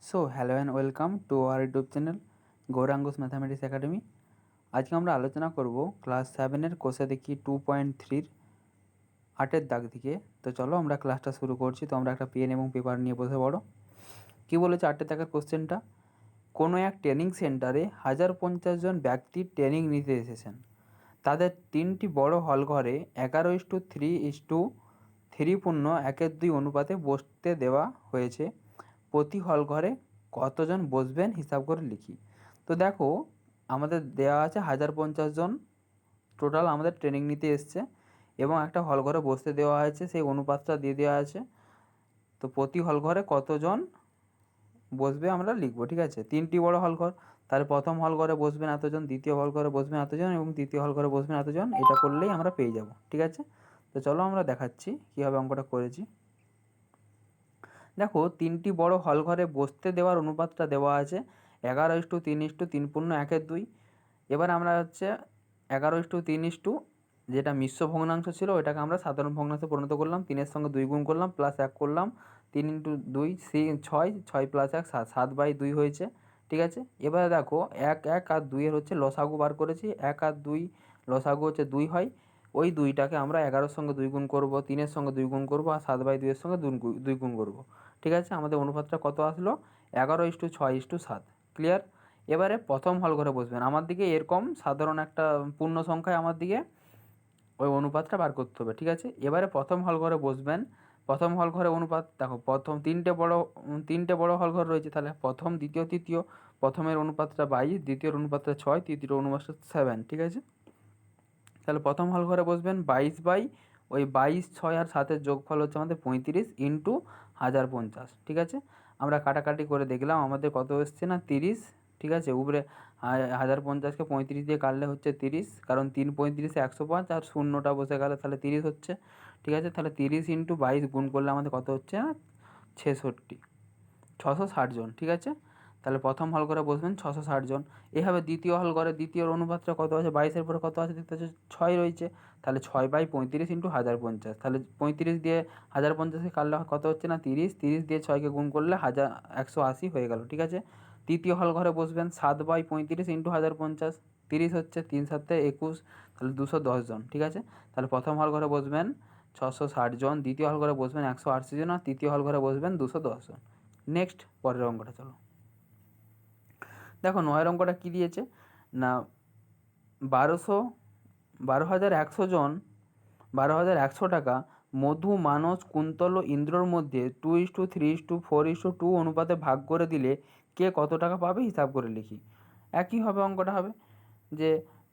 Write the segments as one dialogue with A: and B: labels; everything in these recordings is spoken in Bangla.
A: So hello and welcome to our YouTube channel Gauranga's mathematics academy. আজকে আমরা আলোচনা করব ক্লাস 7-এর কোষে দেখি 2.3 8-এর দাগ থেকে। তো চলো আমরা ক্লাসটা শুরু করছি। তো আমরা একটা পেন এবং পেপার নিয়ে বসে পড়ো। কী বলেছে 8-এর দাগের কোশ্চেনটা? কোনো এক ট্রেনিং সেন্টারে 1050 জন ব্যক্তি ট্রেনিং নিতে এসেছেন। তাদের 3টি বড় হল ঘরে 11:3:3 অনুপাতে বসতে দেওয়া হয়েছে। প্রতি হল ঘরে কতজন বসবেন হিসাব করে লিখি। তো দেখো, আমাদের দেওয়া আছে 1050 জন টোটাল আমাদের ট্রেনিং নিতে এসছে এবং একটা হল ঘরে বসতে দেওয়া হয়েছে, সেই অনুপাতটা দিয়ে দেওয়া আছে। তো প্রতি হল ঘরে কতজন বসবে আমরা লিখবো, ঠিক আছে। 3টি বড় হল ঘর, তাহলে প্রথম হল ঘরে বসবেন এতজন, দ্বিতীয় হল ঘরে বসবেন এতজন এবং তৃতীয় হল ঘরে বসবেন এতজন। এটা করলেই আমরা পেয়ে যাব, ঠিক আছে। তো চলো আমরা দেখাচ্ছি কীভাবে অঙ্কটা করেছি। দেখো, 3টি বড় হল ঘরে বসতে দেওয়ার অনুপাতটা দেওয়া আছে 11:3:3 এবার আমরা হচ্ছে 11:3 যেটা মিশ্র ভগ্নাংশ ছিল ওইটাকে আমরা সাধারণ ভগ্নাংশে পরিণত করলাম। 3-এর সঙ্গে 2 গুণ করলাম, প্লাস 1 করলাম। 3 × 2 6, 6 + 1 7, 7/2 হয়েছে, ঠিক আছে। এবারে দেখো 1 1 আর 2-এর হচ্ছে লসাগু বার করেছি। 1 আর 2 লসাগু হচ্ছে 2 হয়। ওই 2টাকে আমরা 11-র সঙ্গে 2 গুণ করব, 3-এর সঙ্গে 2 গুণ করব আর 7/2-এর সঙ্গে 2 গুণ করব, ঠিক আছে। আমাদের অনুপাতটা কত আসলো? 11:6:7। ক্লিয়ার? এবারে প্রথম হল ঘরে বসবেন। আমার দিকে এরকম সাধারণ একটা পূর্ণ সংখ্যায় আমার দিকে ওই অনুপাতটা বার করতে হবে, ঠিক আছে। এবারে প্রথম হল ঘরে বসবেন। প্রথম হল ঘরে অনুপাত দেখো, প্রথম তিনটে বড় হল ঘর রয়েছে, তাহলে প্রথম, দ্বিতীয়, তৃতীয়। প্রথমের অনুপাতটা 22, দ্বিতীয় অনুপাতটা 6, তৃতীয় অনুপাতটা 7, ঠিক আছে। তাহলে প্রথম হল ঘরে বসবেন 22 ওই 22, 6 আর 7-এর যোগফল হচ্ছে আমাদের 35 × 1050, ঠিক আছে। আমরা কাটাকাটি করে দেখলাম আমাদের কত এসছে না 30, ঠিক আছে। উপরে 1050কে 35 দিয়ে কাটলে হচ্ছে 30, কারণ 3 35-এ 105 আর শূন্যটা বসে গেলে তাহলে 30 হচ্ছে, ঠিক আছে। তাহলে 30 × 22 গুণ করলে আমাদের কত হচ্ছে না 66, 660 জন, ঠিক আছে। তাহলে প্রথম হল ঘরে বসবেন 660 জন। এভাবে দ্বিতীয় হল ঘরে দ্বিতীয় অনুপাতটা কত আছে? 22-এর পরে কত আছে দেখতে পাচ্ছ? 6 রয়েছে। তাহলে 6/35 × 1050, তাহলে 35 দিয়ে 1050কে কাটলে কত হচ্ছে না 30, 30 দিয়ে 6কে গুণ করলে 180 হয়ে গেল, ঠিক আছে। তৃতীয় হল ঘরে বসবেন 7/35 × 1050, 30 হচ্ছে, 3 7 21, তাহলে 210 জন, ঠিক আছে। তাহলে প্রথম হল ঘরে বসবেন 660 জন, দ্বিতীয় হল ঘরে বসবেন 180 জন আর তৃতীয় হল ঘরে বসবেন 210 জন। নেক্সট পরের অঙ্কটা চলো। দেখো 9-এর অঙ্কটা কী দিয়েছে না 12,100 জন 12,100 টাকা মধু, মানস, কুন্তল ও ইন্দ্রর মধ্যে 2:3:4:2 অনুপাতে ভাগ করে দিলে কে কত টাকা পাবে হিসাব করে লিখি। একইভাবে অঙ্কটা হবে যে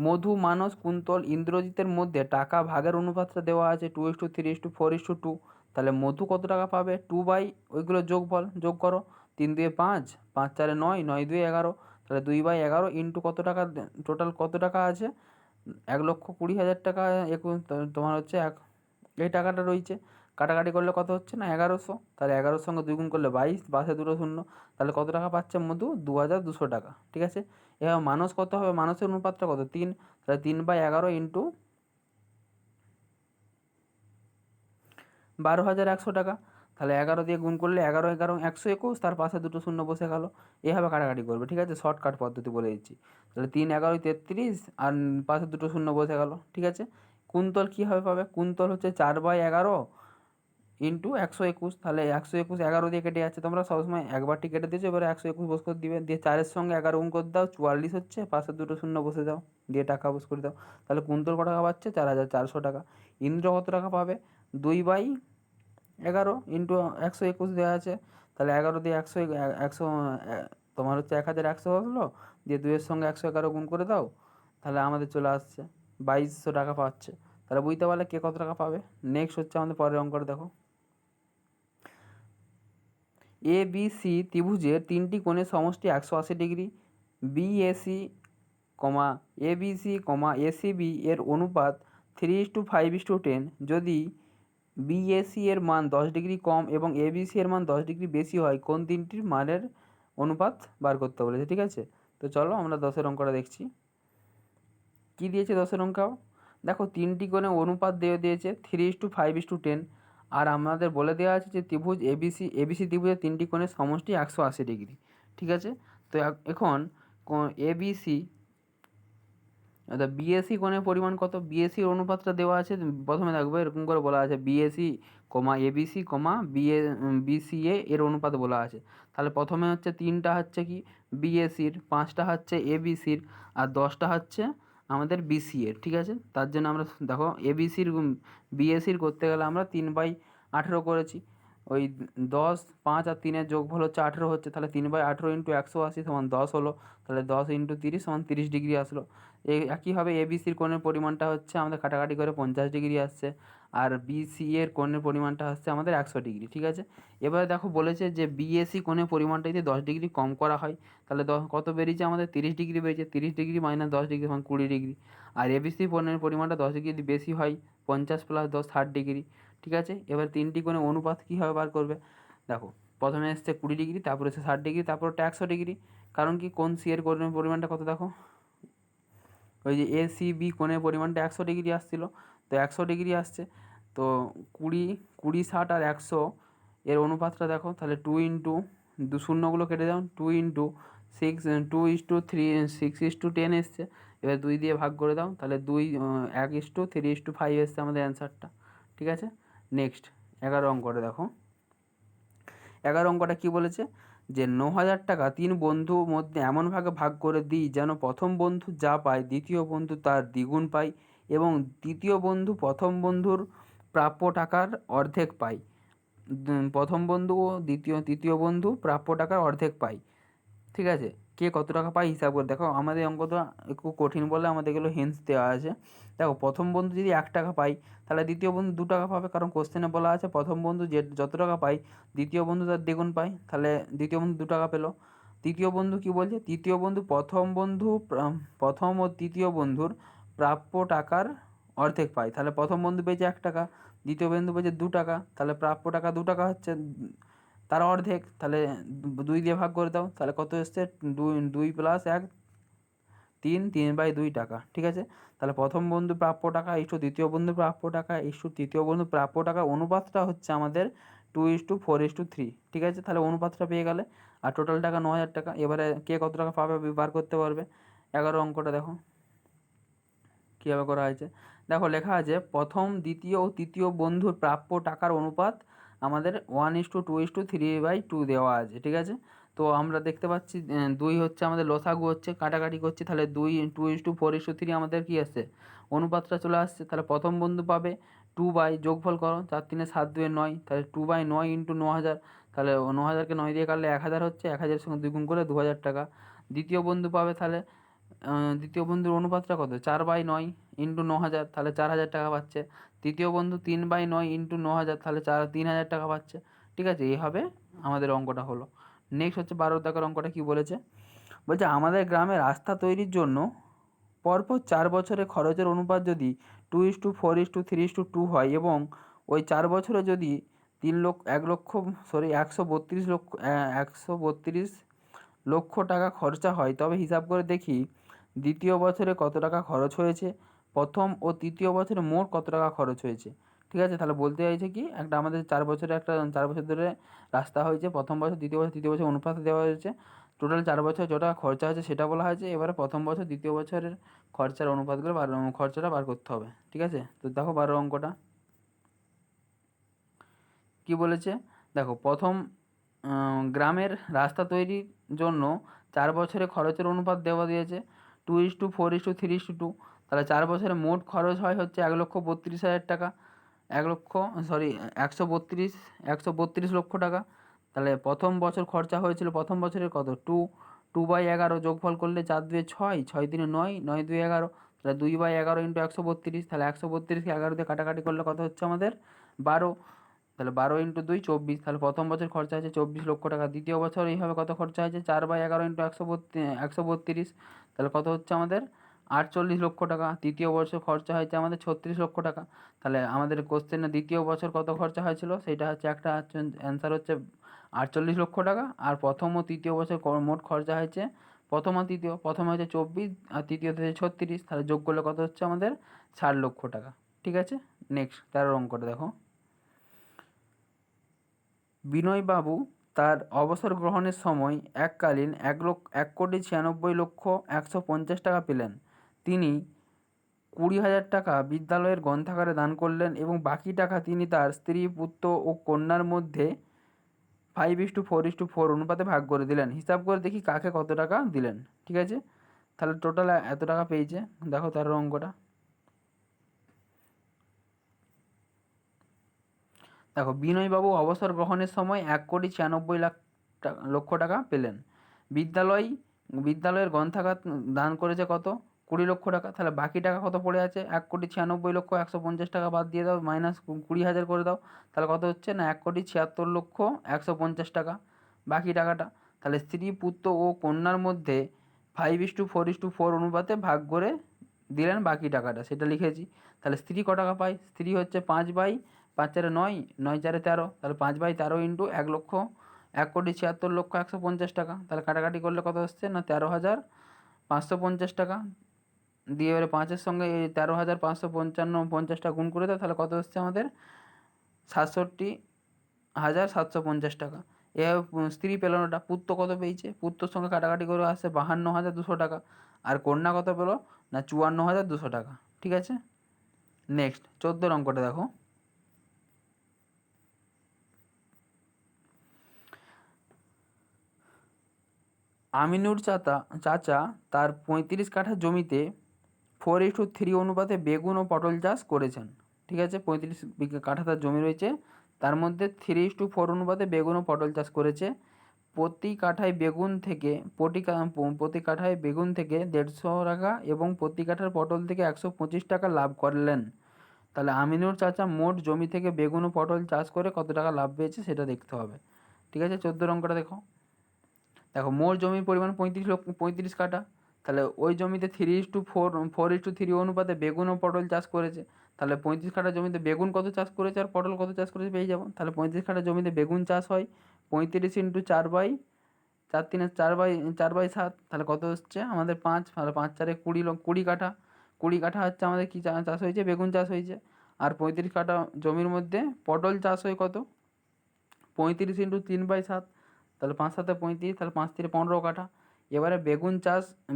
A: মধু, মানস, কুন্তল, ইন্দ্রজিতের মধ্যে টাকা ভাগের অনুপাতটা দেওয়া আছে 2:3:4:2। তাহলে মধু কত টাকা পাবে? 2 ওইগুলো যোগ করো। 3 2 5, 5 4 9, 9 2 11, তাহলে 2/11 ইন্টু কত টাকা, টোটাল কত টাকা আছে? 1,20,000 টাকা। তোমার হচ্ছে এই টাকাটা রয়েছে। কাটাকাটি করলে কত হচ্ছে না 1100, তাহলে 11-র সঙ্গে 2 গুণ করলে 22, পাশে দুটো শূন্য, তাহলে কত টাকা পাচ্ছে মধু? 2,200 টাকা, ঠিক আছে। এবার মানুষ কত হবে? মানুষের অনুপাতটা কত? 3, তাহলে 3/11 ইন্টু 12,100 টাকা। তাহলে 11 দিয়ে গুণ করলে 11 11 121, তার পাশে দুটো শূন্য বসে গেল। এভাবে কাটাকাটি করবে, ঠিক আছে। শর্টকাট পদ্ধতি বলে দিচ্ছি। তাহলে 3 11 33 আর পাশে দুটো শূন্য বসে গেল, ঠিক আছে। কুন্তল কীভাবে পাবে? কুন্তল হচ্ছে 4/11 ইন্টু 121, তাহলে 121 11 দিয়ে কেটে যাচ্ছে। তোমরা সবসময় একবারটি কেটে দিয়েছো, এবারে 121 বস করে দিবে, দিয়ে 4-এর সঙ্গে 11 গুণ করে দাও, 44 হচ্ছে, পাশে দুটো শূন্য বসে দাও, দিয়ে টাকা বস করে দাও। তাহলে কুন্তল কত টাকা পাচ্ছে? 4,400 টাকা। ইন্দ্র কত টাকা পাবে? 2/11 ইন্টু 121 দেওয়া আছে, তাহলে 11 দিয়ে 100 তোমার হচ্ছে 1,100 আসলো, দিয়ে 2-এর সঙ্গে 111 গুণ করে দাও, তাহলে আমাদের চলে আসছে 2,200 টাকা পাচ্ছে। তাহলে বুঝতে পারলে কে কত টাকা পাবে। নেক্সট হচ্ছে আমাদের পরের অঙ্কটা দেখো। এ বি সি ত্রিভুজের 3টি কোণের সমষ্টি 180 ডিগ্রি। বিএসি এবিসি এসিবি এর অনুপাত 3:5:10। যদি বিএসি এর মান 10 ডিগ্রি কম এবং এবিসি এর মান 10 ডিগ্রি বেশি হয়, কোন তিনটির মানের অনুপাত বার করতে বলেছে, ঠিক আছে। তো চলো আমরা 10-এর অঙ্কটা দেখছি। কী দিয়েছে 10-এর অঙ্ক? দেখো 3টি কোণে অনুপাত দিয়েছে 3:5:10। আর আমাদের বলে দেওয়া আছে যে ত্রিভুজ এবিসি ত্রিভুজের 3টি কোণের সমষ্টি 180 ডিগ্রি, ঠিক আছে। তো এখন এবিসি অর্থাৎ বিএসি কোণের পরিমাণ কত, বিএসির অনুপাতটা দেওয়া আছে, প্রথমে দেখবো এরকম করে বলা আছে বিএসি কমা এবিসি কমা বিসিএ এর অনুপাত বলা আছে। তাহলে প্রথমে হচ্ছে 3টা হচ্ছে কি বিএসির, 5টা হচ্ছে এবিসির, আর 10টা হচ্ছে আমাদের বিসিএর, ঠিক আছে। তার জন্য আমরা দেখো বিএসির করতে গেলে আমরা 3/18 করেছি, ওই 10, 5 আর 3-এর যোগফল হচ্ছে 18 হচ্ছে, তাহলে 3/18 ইন্টু 180 সমান 10 হলো, তাহলে 10 ইন্টু 30 সমান 30 ডিগ্রি আসলো। একইভাবে এবিসির কোণের পরিমাণটা হচ্ছে আমাদের কাটাকাটি করে 50 ডিগ্রি আসছে, আর বিসি এর কোণের পরিমাণটা হচ্ছে আমাদের 100 ডিগ্রি, ঠিক আছে। এবারে দেখো বলেছে যে বিএসি কোণের পরিমাণটা যদি 10 ডিগ্রি কম করা হয়, তাহলে কত বেরিয়েছে আমাদের 30 ডিগ্রি বেরিয়েছে, 30 ডিগ্রি মাইনাস 10 ডিগ্রি সমান 20 ডিগ্রি। আর এবিসি কোণের পরিমাণটা 10 ডিগ্রি যদি বেশি হয়, 50 প্লাস 10 60 ডিগ্রি, ঠিক আছে। এবার 3টি কোণের অনুপাত কীভাবে বার করবে, দেখো প্রথমে এসছে 20 ডিগ্রি, তারপর এসছে 60 ডিগ্রি, তারপর ওটা 100 ডিগ্রি। কারণ কি কোণ সি এর কোণের পরিমাণটা কত দেখো, ওই যে এসিবি কোণের পরিমাণটা 100 ডিগ্রি আসছিলো, তো 100 ডিগ্রি আসছে, তো 20 20 60 আর 100 এর অনুপাতটা দেখো, তাহলে 2 ইন্টু শূন্যগুলো কেটে দাও, 2 ইন্টু 6 2:3 6:10 এসছে, এবার 2 দিয়ে ভাগ করে দাও, তাহলে 1:3:5 এসছে আমাদের অ্যান্সারটা, ঠিক আছে। নেক্সট 11 অঙ্কটা দেখো, 11 অঙ্কটা কী বলেছে, যে 9,000 টাকা 3 বন্ধুর মধ্যে এমনভাবে ভাগ করে দিই যেন প্রথম বন্ধু যা পায় দ্বিতীয় বন্ধু তার দ্বিগুণ পায়, এবং দ্বিতীয় বন্ধু প্রথম বন্ধুর প্রাপ্য টাকার অর্ধেক পায়। প্রথম বন্ধু ও তৃতীয় বন্ধু প্রাপ্য টাকার অর্ধেক পায়, ঠিক আছে। কে কত টাকা পায় হিসাব করে দেখো, আমাদের অঙ্কটা একটু কঠিন বলে আমাদের এগুলো হিন্টস দেওয়া আছে। দেখো প্রথম বন্ধু যদি 1 টাকা পায়, তাহলে দ্বিতীয় বন্ধু 2 টাকা পাবে, কারণ কোশ্চেনে বলা আছে প্রথম বন্ধু যত টাকা পায় দ্বিতীয় বন্ধু তার দ্বিগুণ পায়, তাহলে দ্বিতীয় বন্ধু 2 টাকা পেলো। তৃতীয় বন্ধু কি বলছে, তৃতীয় বন্ধু প্রথম ও তৃতীয় বন্ধুর প্রাপ্য টাকার অর্ধেক পায়, তাহলে প্রথম বন্ধু পেয়েছে 1 টাকা, দ্বিতীয় বন্ধু পেয়েছে 2 টাকা, তাহলে প্রাপ্য টাকা 2 টাকা হচ্ছে তার অর্ধেক, তাহলে 2 দিয়ে ভাগ করে দাও, তাহলে কত এসছে 2 প্লাস 1 3 3/2 টাকা, ঠিক আছে। তাহলে প্রথম বন্ধু প্রাপ্য টাকা ইস্টু দ্বিতীয় বন্ধু প্রাপ্য টাকা ইস্টু তৃতীয় বন্ধু প্রাপ্য টাকার অনুপাতটা হচ্ছে আমাদের 2:4:3, ঠিক আছে। তাহলে অনুপাতটা পেয়ে গেলে, আর টোটাল টাকা 9,000 টাকা। এবারে কে কত টাকা পাবে বার করতে পারবে। 11 অঙ্কটা দেখো কীভাবে করা হয়েছে, দেখো লেখা আছে প্রথম দ্বিতীয় ও তৃতীয় বন্ধুর প্রাপ্য টাকার অনুপাত আমাদের 1:2:3/2 দেওয়া আছে, ঠিক আছে। তো আমরা দেখতে পাচ্ছি 2 হচ্ছে আমাদের লসাগু হচ্ছে, কাটাকাটি করছি, তাহলে 2:4:3 আমাদের কী আসছে অনুপাতটা চলে আসছে। তাহলে প্রথম বন্ধু পাবে 2 যোগফল করো, 4 3 7 2 9, তাহলে 2/9 ইন্টু 9,000, তাহলে 9,000কে 9 দিয়ে কাটলে 1,000 হচ্ছে, 1,000-এর সঙ্গে 2 গুণ করে 2,000 টাকা। দ্বিতীয় বন্ধু পাবে, তাহলে দ্বিতীয় বন্ধুর অনুপাতটা কত 4/9 ইন্টু 9,000, তাহলে 4,000 টাকা পাচ্ছে। তৃতীয় বন্ধু 3/9 ইন্টু 9,000, তাহলে 3,000 টাকা পাচ্ছে, ঠিক আছে। এইভাবে আমাদের অঙ্কটা হলো। নেক্সট হচ্ছে 12 দাগের অঙ্কটা কী বলেছে, বলছে আমাদের গ্রামে রাস্তা তৈরির জন্য পরপর 4 বছরে খরচের অনুপাত যদি 2:4:3:2 হয়, এবং ওই 4 বছরে যদি 132 লক্ষ টাকা খরচা হয়, তবে হিসাব করে দেখি দ্বিতীয় বছরে কত টাকা খরচ হয়েছে, প্রথম ও তৃতীয় বছরে মোট কত টাকা খরচ হয়েছে, ঠিক আছে। তাহলে বলতে চাইছে কি, একটা আমাদের 4 বছর ধরে রাস্তা হয়েছে, প্রথম বছর দ্বিতীয় বছর তৃতীয় বছর অনুপাত দেওয়া হয়েছে, টোটাল 4 বছরে যত টাকা খরচা হয়েছে সেটা বলা হয়েছে। এবারে প্রথম বছর দ্বিতীয় বছরের খরচার অনুপাতগুলো খরচাটা বার করতে হবে, ঠিক আছে। তো দেখো 12 অঙ্কটা কী বলেছে, দেখো প্রথম গ্রামের রাস্তা তৈরির জন্য 4 বছরে খরচের অনুপাত দেওয়া দিয়েছে 2:4:3:2, তাহলে 4 বছরে মোট খরচ হয় হচ্ছে 1,32,000 টাকা, 132 লক্ষ টাকা। তাহলে প্রথম বছর খরচা হয়েছিল, প্রথম বছরের কত 2/11 যোগফল করলে 4 2 6 6 3 9 9 2 11, তাহলে 2/11 ইন্টু 132, তাহলে 132কে 11 দিয়ে কাটাকাটি করলে কত হচ্ছে আমাদের 12, তাহলে 12 ইন্টু 2 24, তাহলে প্রথম বছর খরচা আছে 24 লক্ষ টাকা। দ্বিতীয় বছর এইভাবে কত খরচা হয়েছে 4/11 ইন্টু 132, তাহলে কত হচ্ছে আমাদের 48 লক্ষ টাকা। তৃতীয় বছর খরচা হয়েছে আমাদের 36 লক্ষ টাকা। তাহলে আমাদের কোশ্চেনে দ্বিতীয় বছর কত খরচা হয়েছিল সেটা হচ্ছে একটা অ্যান্সার হচ্ছে 48 লক্ষ টাকা, আর প্রথম ও তৃতীয় বছর মোট খরচা হয়েছে প্রথম আর তৃতীয়, প্রথমে হচ্ছে 24 আর তৃতীয়তে হচ্ছে 36, তাহলে যোগ করলে কত হচ্ছে আমাদের 60 লক্ষ টাকা, ঠিক আছে। নেক্সট 13 অঙ্কটা দেখো, বিনয়বাবু তার অবসর গ্রহণের সময় এককালীন 1,96,150,150 টাকা পেলেন। তিনি 20,000 টাকা বিদ্যালয়ের গ্রন্থাগারে দান করলেন এবং বাকি টাকা তিনি তার স্ত্রী, পুত্র ও কন্যার মধ্যে 5:4:4 অনুপাতে ভাগ করে দিলেন। হিসাব করে দেখি কাকে কত টাকা দিলেন। ঠিক আছে, তাহলে টোটাল এত টাকা পেয়েছে। দেখো 13 অঙ্কটা। দেখো, বিনয়বাবু অবসর গ্রহণের সময় 1,96,00,000 টাকা পেলেন। বিদ্যালয়ের গ্রন্থাগার দান করেছে কত? 20 লক্ষ টাকা। তাহলে বাকি টাকা কত পড়ে আছে? 1,96,150 টাকা বাদ দিয়ে দাও, মাইনাস 20,000 করে দাও। তাহলে কত হচ্ছে না 1,76,150 টাকা বাকি টাকাটা। তাহলে স্ত্রী, পুত্র ও কন্যার মধ্যে 5:4:4 অনুপাতে ভাগ করে দিলেন বাকি টাকাটা, সেটা লিখেছি। তাহলে স্ত্রী ক টাকা পায়? স্ত্রী হচ্ছে 5/5 9, 13, তাহলে 5/13 ইন্টু 1,76,150 টাকা। তাহলে কাটাকাটি করলে কত হচ্ছে না 13,550 টাকা। দিয়ে এবারে 5-এর সঙ্গে এই 13,550 গুণ করে দাও, তাহলে কত হচ্ছে আমাদের 67,750 টাকা। এভাবে স্ত্রী পেল না। পুত্র কত পেয়েছে? পুত্রর সঙ্গে কাটাকাটি করে আসছে 52,200 টাকা। আর কন্যা কত পেলো না 54,200 টাকা। ঠিক আছে, নেক্সট 14 অঙ্কটা দেখো। আমিনুর চাচা তার 35 কাঠা জমিতে 4:3 অনুপাতে বেগুন ও পটল চাষ করেছেন। ঠিক আছে, 35 কাঠা তার জমি রয়েছে, তার মধ্যে 3:4 অনুপাতে বেগুন ও পটল চাষ করেছে। প্রতি কাঠায় বেগুন থেকে 150 টাকা এবং প্রতি কাঠার পটল থেকে 125 টাকা লাভ করলেন। তাহলে আমিনুর চাচা মোট জমি থেকে বেগুন ও পটল চাষ করে কত টাকা লাভ পেয়েছে সেটা দেখতে হবে। ঠিক আছে, 14 অঙ্কটা দেখো। দেখো, মোট জমির পরিমাণ 35 কাঠা। তাহলে ওই জমিতে 4:3 অনুপাতে বেগুন ও পটল চাষ করেছে। তাহলে 35 কাঠা জমিতে বেগুন কত চাষ করেছে আর পটল কত চাষ করেছে পেয়ে যাবো। তাহলে 35 কাঠা জমিতে বেগুন চাষ হয় 35 ইন্টু 4/7। তাহলে কত হচ্ছে আমাদের 5। তাহলে 5×4 20 কাঠা। 20 কাঠা হচ্ছে আমাদের কী চাষ হয়েছে? বেগুন চাষ হয়েছে। আর 35 কাঠা জমির মধ্যে পটল চাষ হয় কত? 35 ইন্টু 3/7। তাহলে 5×7 35, তাহলে 5×3 15 কাঠা। এবারে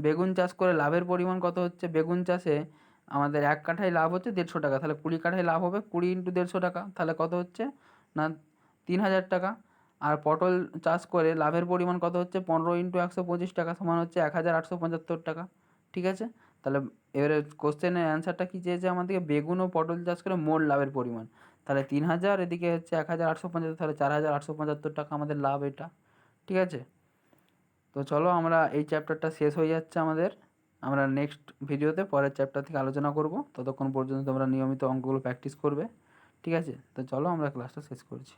A: বেগুন চাষ করে লাভের পরিমাণ কত হচ্ছে? বেগুন চাষে আমাদের 1 কাঠায় লাভ হচ্ছে 150 টাকা। তাহলে 20 কাঠায় লাভ হবে 20 ইন্টু 150 টাকা। তাহলে কত হচ্ছে না 3,000 টাকা। আর পটল চাষ করে লাভের পরিমাণ কত হচ্ছে? 15 ইন্টু 125 টাকা সমান হচ্ছে 1,875 টাকা। ঠিক আছে, তাহলে এবারে কোশ্চেনের অ্যান্সারটা কী চেয়েছে আমাদেরকে? বেগুন ও পটল চাষ করে মোট লাভের পরিমাণ। তাহলে 3,000, এদিকে হচ্ছে 1,875, তাহলে 4,875 টাকা আমাদের লাভ এটা। ঠিক আছে, তো চলো আমরা এই চ্যাপ্টারটা শেষ হয়ে যাচ্ছে আমাদের। আমরা নেক্সট ভিডিওতে পরের চ্যাপ্টার থেকে আলোচনা করব। ততক্ষণ পর্যন্ত তোমরা নিয়মিত অঙ্কগুলো প্র্যাকটিস করবে। ঠিক আছে, তো চলো আমরা ক্লাসটা শেষ করছি।